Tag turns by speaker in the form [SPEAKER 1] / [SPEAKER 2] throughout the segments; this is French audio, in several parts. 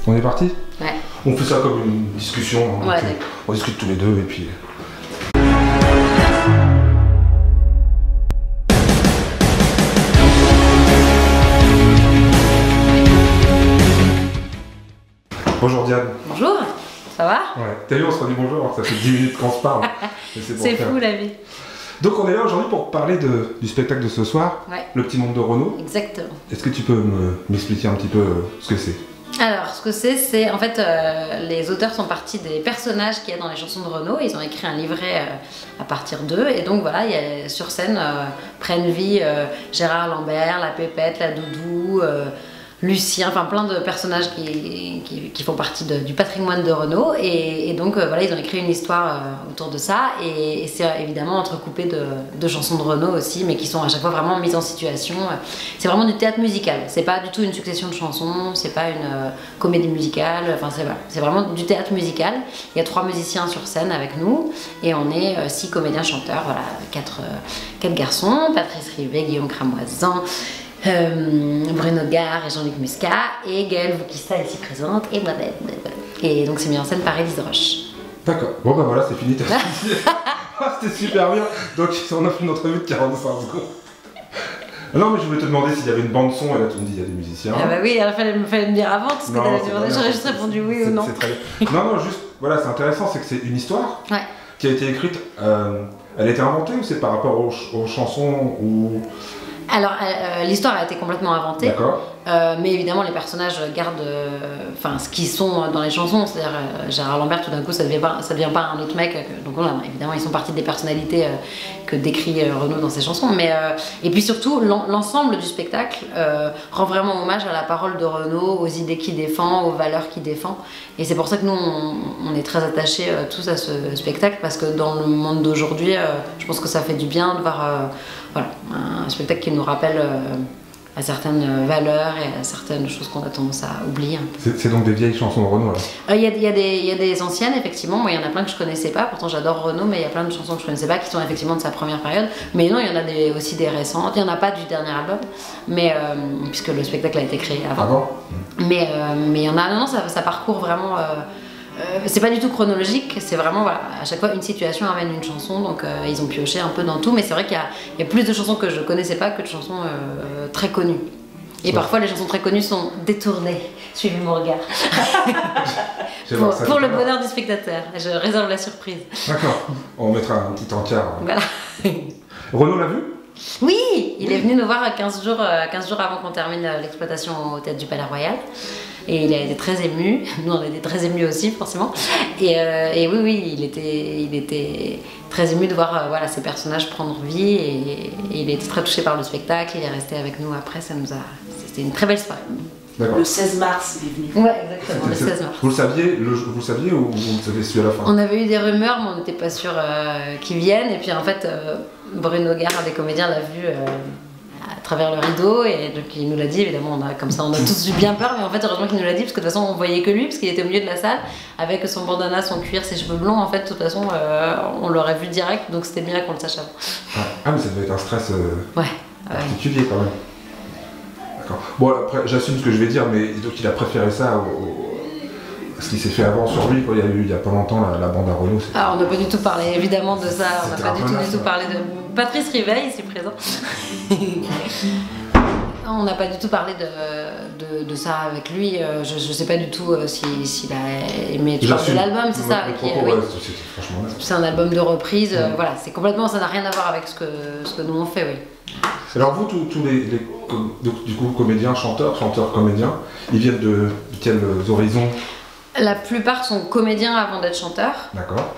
[SPEAKER 1] On est parti?
[SPEAKER 2] Ouais.
[SPEAKER 1] On fait ça comme une discussion. Hein,
[SPEAKER 2] ouais,
[SPEAKER 1] on discute tous les deux et puis... Bonjour Diane.
[SPEAKER 2] Bonjour, ça va?
[SPEAKER 1] Ouais. T'as vu, on se redit bonjour, alors que ça fait 10 minutes qu'on se parle.
[SPEAKER 2] C'est fou la vie.
[SPEAKER 1] Donc on est là aujourd'hui pour parler du spectacle de ce soir,
[SPEAKER 2] ouais.
[SPEAKER 1] Le Petit Monde de Renaud.
[SPEAKER 2] Exactement.
[SPEAKER 1] Est-ce que tu peux m'expliquer un petit peu ce que c'est?
[SPEAKER 2] Alors, ce que c'est en fait, les auteurs sont partis des personnages qu'il y a dans les chansons de Renaud. Ils ont écrit un livret à partir d'eux. Et donc voilà, sur scène prennent vie Gérard Lambert, la Pépette, la Doudou, Lucien, enfin plein de personnages qui font partie du patrimoine de Renaud. Et donc voilà, ils ont écrit une histoire autour de ça. Et c'est évidemment entrecoupé de chansons de Renaud aussi, mais qui sont à chaque fois vraiment mises en situation. C'est vraiment du théâtre musical. C'est pas du tout une succession de chansons, c'est pas une comédie musicale. Enfin, c'est vraiment du théâtre musical. Il y a 3 musiciens sur scène avec nous. Et on est 6 comédiens-chanteurs, voilà, 4 garçons, Patrice Rivet, Guillaume Cramoisan, Bruno Gare et Jean-Luc Muscat et Gaëlle Voukissa ici présente et moi-même. Et donc c'est mis en scène par Élise Roche.
[SPEAKER 1] D'accord, bon bah voilà, c'est fini. C'était super bien. Donc on a fait une entrevue de 45 secondes. Non mais je voulais te demander s'il y avait une bande son et là tu me dis il y a des musiciens.
[SPEAKER 2] Ah bah oui, il fallait me dire avant tout ce que tu allais demander, j'aurais juste répondu oui ou non.
[SPEAKER 1] C'est très bien. Non, juste, voilà, c'est intéressant, c'est que c'est une histoire qui a été écrite, elle a été inventée ou c'est par rapport aux chansons ou...
[SPEAKER 2] Alors, l'histoire a été complètement inventée.
[SPEAKER 1] D'accord.
[SPEAKER 2] Mais évidemment, les personnages gardent ce qu'ils sont dans les chansons. C'est-à-dire, Gérard Lambert, tout d'un coup, ça devient pas un autre mec. Donc voilà, évidemment, ils sont partis des personnalités que décrit Renaud dans ses chansons. Et puis surtout, l'ensemble du spectacle rend vraiment hommage à la parole de Renaud, aux idées qu'il défend, aux valeurs qu'il défend. Et c'est pour ça que nous, on est très attachés tous à ce spectacle, parce que dans le monde d'aujourd'hui, je pense que ça fait du bien de voir un spectacle qui nous rappelle à certaines valeurs et à certaines choses qu'on a tendance à oublier.
[SPEAKER 1] C'est donc des vieilles chansons de Renaud là?
[SPEAKER 2] Il y a des anciennes, effectivement. Moi, il y en a plein que je connaissais pas. Pourtant, j'adore Renaud, mais il y a plein de chansons que je connaissais pas qui sont effectivement de sa première période. Mais non, il y en a aussi des récentes. Il y en a pas du dernier album, mais puisque le spectacle a été créé avant.
[SPEAKER 1] Ah bon?
[SPEAKER 2] Mais il y en a. Non, ça parcourt vraiment. C'est pas du tout chronologique, c'est vraiment voilà, à chaque fois une situation amène une chanson, donc ils ont pioché un peu dans tout, mais c'est vrai qu'il y a plus de chansons que je connaissais pas que de chansons très connues. Et parfois les chansons très connues sont détournées, suivez mon regard. pour le bonheur du spectateur, je réserve la surprise.
[SPEAKER 1] D'accord, on mettra un petit encart.
[SPEAKER 2] Voilà.
[SPEAKER 1] Renaud l'a vu?
[SPEAKER 2] Oui, il est venu nous voir 15 jours avant qu'on termine l'exploitation au Théâtre du Palais Royal. Et il a été très ému, nous on était très émus aussi forcément. Et oui, il était très ému de voir ces personnages prendre vie et il était très touché par le spectacle, il est resté avec nous après, c'était une très belle soirée.
[SPEAKER 3] Le 16 mars, il est venu.
[SPEAKER 2] Ouais, exactement, le 16 mars.
[SPEAKER 1] Vous le saviez ou vous le savez su à la fin?
[SPEAKER 2] On avait eu des rumeurs, mais on n'était pas sûr qu'ils viennent. Et puis en fait, Bruno Gare, un des comédiens, l'a vu à travers le rideau et donc il nous l'a dit. Évidemment, on a tous eu bien peur, mais en fait, heureusement qu'il nous l'a dit parce que de toute façon, on voyait que lui parce qu'il était au milieu de la salle avec son bandana, son cuir, ses cheveux blonds. En fait, de toute façon, on l'aurait vu direct, donc c'était bien qu'on le sache avant.
[SPEAKER 1] Ah, mais ça devait être un stress particulier quand même. Bon, après, j'assume ce que je vais dire, mais donc il a préféré ça à ce qui s'est fait avant sur lui. Quand il y a pas longtemps la bande à Renaud.
[SPEAKER 2] Ah, on n'a pas du tout évidemment de ça, on n'a pas du tout parlé de Patrice Rivet ici présent. On n'a pas du tout parlé de ça avec lui. Je sais pas du tout s'il a aimé. Tu parles de l'album, c'est ça? C'est un album de reprise. Voilà, c'est complètement, ça n'a rien à voir avec ce que nous on fait, oui.
[SPEAKER 1] Alors vous, tous les du coup, comédiens, chanteurs, comédiens, ils viennent de quels horizons? La
[SPEAKER 2] plupart sont comédiens avant d'être chanteurs.
[SPEAKER 1] D'accord.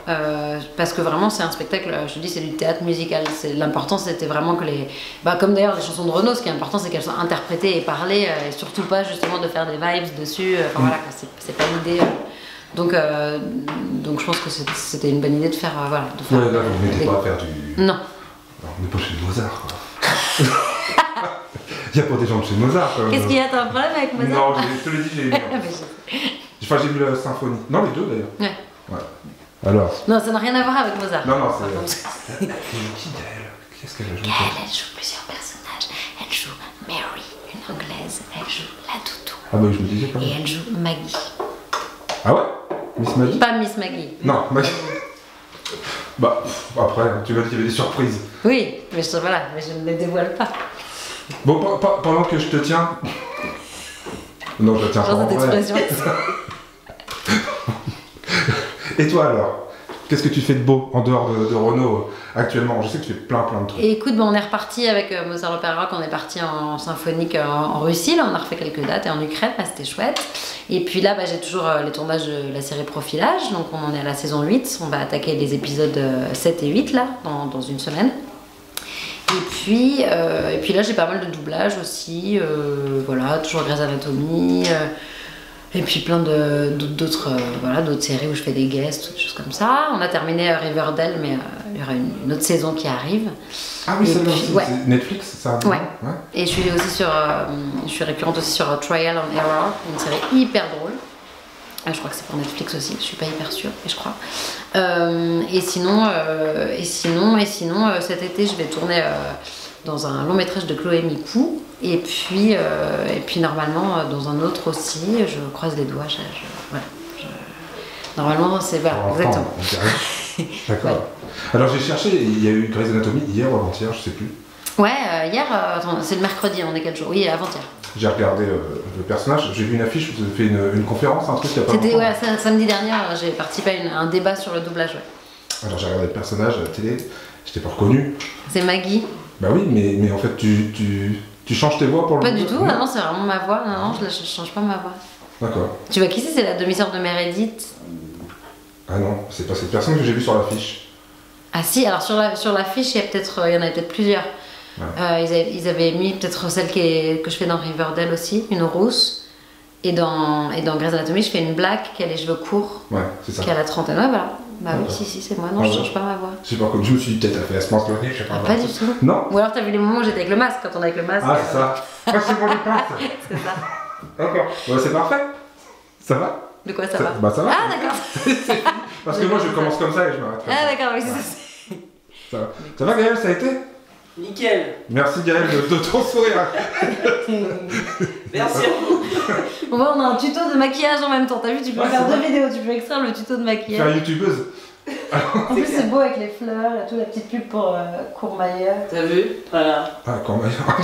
[SPEAKER 2] Parce que vraiment c'est un spectacle, je te dis, c'est du théâtre musical. L'important c'était vraiment que comme d'ailleurs les chansons de Renaud, ce qui est important c'est qu'elles soient interprétées et parlées, et surtout pas justement de faire des vibes dessus. Enfin voilà, c'est pas l'idée. Donc je pense que c'était une bonne idée de faire.
[SPEAKER 1] Ouais, là vous n'êtes pas à faire du. Non. Alors, on n'est pas chez Mozart, quoi. Il n'y a pas des gens de chez Mozart.
[SPEAKER 2] Qu'est-ce qu'il y a? T'as un problème avec Mozart?
[SPEAKER 1] Non, je te l'ai dit, j'ai eu. Enfin, j'ai vu la symphonie. Non, les deux d'ailleurs. Ouais. Alors.
[SPEAKER 2] Non, ça n'a rien à voir avec Mozart.
[SPEAKER 1] Non, c'est. Qui d'elle? Qu'est-ce qu'elle a joué?
[SPEAKER 2] Elle joue plusieurs personnages. Elle joue Mary, une anglaise. Elle joue la Doudou.
[SPEAKER 1] Ah bah je me disais pas.
[SPEAKER 2] Et elle joue Maggie.
[SPEAKER 1] Ah ouais? Miss Maggie?
[SPEAKER 2] Pas Miss Maggie.
[SPEAKER 1] Non, Maggie. Bah, après, tu m'as dit qu'il y avait des surprises.
[SPEAKER 2] Oui, mais je ne les dévoile pas.
[SPEAKER 1] Bon, pendant que je te tiens... Non, je te tiens pas en vrai. Et toi alors? Qu'est-ce que tu fais de beau en dehors de Renault actuellement? Je sais que tu fais plein de trucs.
[SPEAKER 2] Et écoute, on est reparti avec Mozart Opera Rock, on est parti en symphonique en Russie, là on a refait quelques dates, et en Ukraine, là c'était chouette. Et puis là j'ai toujours les tournages de la série Profilage, donc on en est à la saison 8, on va attaquer les épisodes 7 et 8 là, dans une semaine. Et puis là j'ai pas mal de doublages aussi, voilà, toujours Grey's Anatomy. Et puis plein d'autres séries où je fais des guests, des choses comme ça. On a terminé Riverdale, mais il y aura une autre saison qui arrive.
[SPEAKER 1] Ah oui, c'est Netflix, ça.
[SPEAKER 2] Ouais. Et je suis récurrente aussi sur Trial and Error, une série hyper drôle. Je crois que c'est pour Netflix aussi, je suis pas hyper sûre, mais je crois. Et sinon, cet été, je vais tourner dans un long métrage de Chloé Mipou. Et puis normalement, dans un autre aussi, je croise les doigts. Normalement, c'est... Voilà, exactement.
[SPEAKER 1] D'accord. Ouais. Alors j'ai cherché, il y a eu Grey's Anatomy hier ou avant-hier, je sais plus.
[SPEAKER 2] Ouais, hier, attends, c'est le mercredi, on est quel jour? Oui, avant-hier.
[SPEAKER 1] J'ai regardé le personnage, j'ai vu une affiche, vous avez fait une conférence, un truc il y a pas longtemps.
[SPEAKER 2] C'était samedi dernier, j'ai participé à un débat sur le doublage, ouais.
[SPEAKER 1] Alors j'ai regardé le personnage à la télé, je t'ai pas reconnu.
[SPEAKER 2] C'est Maggie.
[SPEAKER 1] Bah oui, mais en fait tu changes tes voix pour le...
[SPEAKER 2] Pas du tout, non, c'est vraiment ma voix, non, je change pas ma voix.
[SPEAKER 1] D'accord.
[SPEAKER 2] Tu vois qui c'est la demi-sœur de Meredith?
[SPEAKER 1] Ah non, c'est pas cette personne que j'ai vue sur l'affiche.
[SPEAKER 2] Ah si, alors sur l'affiche, il y en avait peut-être plusieurs. Ouais. Ils avaient mis peut-être celle que je fais dans Riverdale aussi, une rousse. Et dans Grey's Anatomy, je fais une black qui a les cheveux courts.
[SPEAKER 1] Ouais, c'est ça.
[SPEAKER 2] Qui a la trentaine, ouais, voilà. Bah oui, si, c'est moi. Non, je change pas ma voix.
[SPEAKER 1] Je sais pas, comme je me suis dit, peut-être elle fait à ce moment-là, je sais pas.
[SPEAKER 2] Pas du tout.
[SPEAKER 1] Non.
[SPEAKER 2] Ou alors t'as vu les moments où j'étais avec le masque, quand on est avec le masque.
[SPEAKER 1] Ah, c'est ça. Ah, c'est pour les pinces.
[SPEAKER 2] C'est ça.
[SPEAKER 1] D'accord. Ouais, c'est parfait. Ça va?
[SPEAKER 2] De quoi ça va?
[SPEAKER 1] Bah ça va.
[SPEAKER 2] Ah, d'accord.
[SPEAKER 1] Parce que moi, je commence comme ça et je m'arrête.
[SPEAKER 2] Ah, d'accord, oui, c'est ça.
[SPEAKER 1] Ça va, Gaël, ça a été?
[SPEAKER 3] Nickel.
[SPEAKER 1] Merci, Gaël, de ton sourire.
[SPEAKER 3] Merci à vous.
[SPEAKER 2] On a un tuto de maquillage en même temps. T'as vu, tu peux faire deux vidéos, tu peux extraire le tuto de maquillage.
[SPEAKER 1] Faire youtubeuse.
[SPEAKER 2] En plus, c'est beau avec les fleurs, toute la petite pub pour Courmayeur.
[SPEAKER 3] T'as vu? Voilà.
[SPEAKER 1] Ah, Courmayeur.